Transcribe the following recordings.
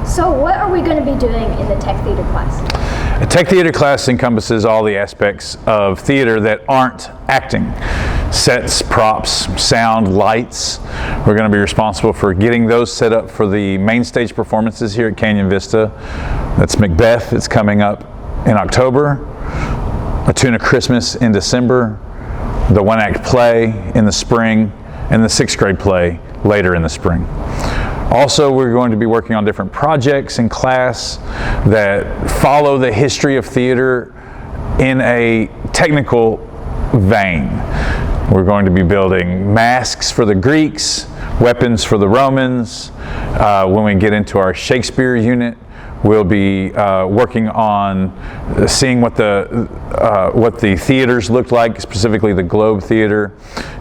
So what are we going to be doing in the tech theater class? A tech theater class encompasses all the aspects of theater that aren't acting. Sets, props, sound, lights. We're going to be responsible for getting those set up for the main stage performances here at Canyon Vista. That's Macbeth, it's coming up in October. A Tune of Christmas in December. The one-act play in the spring, and the 6th grade play later in the spring. Also, we're going to be working on different projects in class that follow the history of theater in a technical vein. We're going to be building masks for the Greeks, weapons for the Romans. When we get into our Shakespeare unit, we'll be working on seeing what the theaters look like, specifically the Globe Theater.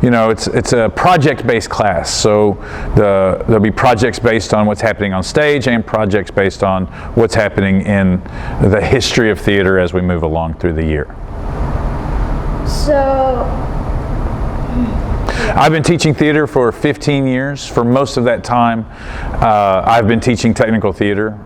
You know, it's a project-based class, so there'll be projects based on what's happening on stage and projects based on what's happening in the history of theater as we move along through the year. So, I've been teaching theater for 15 years. For most of that time, I've been teaching technical theater,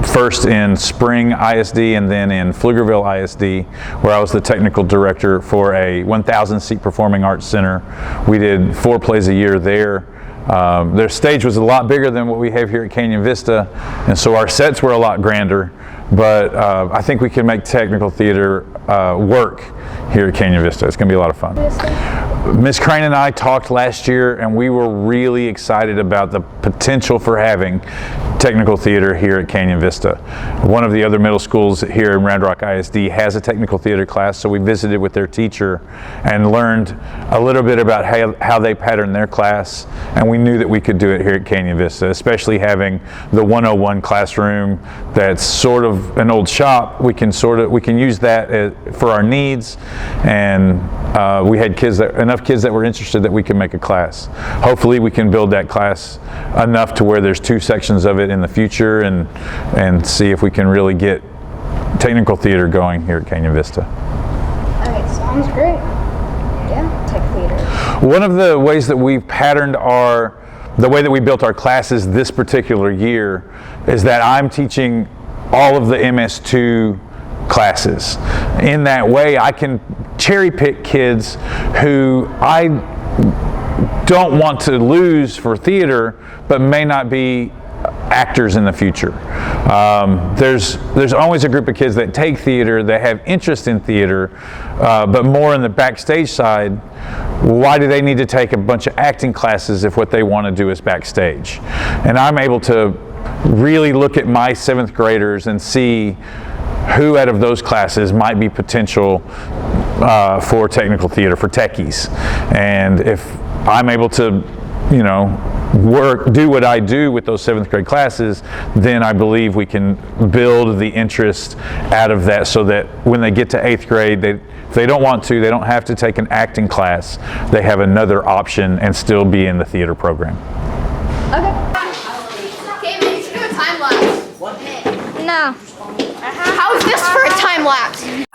first in Spring ISD and then in Pflugerville ISD, where I was the technical director for a 1,000-seat performing arts center. We did 4 plays a year there. Their stage was a lot bigger than what we have here at Canyon Vista, and so our sets were a lot grander, but I think we can make technical theater work here at Canyon Vista. It's going to be a lot of fun. Ms. Crane and I talked last year, and we were really excited about the potential for having technical theater here at Canyon Vista. One of the other middle schools here in Round Rock ISD has a technical theater class, so we visited with their teacher and learned a little bit about how they pattern their class, and we knew that we could do it here at Canyon Vista, especially having the 101 classroom that's sort of an old shop. We can use that for our needs, and we had enough kids that were interested that we can make a class. Hopefully we can build that class enough to where there's 2 sections of it in the future, and see if we can really get technical theater going here at Canyon Vista. Okay, sounds great. Yeah, tech theater. One of the ways that we've patterned the way that we built our classes this particular year is that I'm teaching all of the MS2 classes. In that way, I can cherry pick kids who I don't want to lose for theater, but may not be actors in the future. There's always a group of kids that take theater, that have interest in theater, but more in the backstage side. Why do they need to take a bunch of acting classes if what they want to do is backstage? And I'm able to really look at my 7th graders and see who out of those classes might be potential for technical theater, for techies. And if I'm able to, you know, do what I do with those 7th grade classes, then I believe we can build the interest out of that, so that when they get to 8th grade, if they don't want to, they don't have to take an acting class. They have another option and still be in the theater program. Okay, we need to do a time lapse. No. How is this for a time lapse?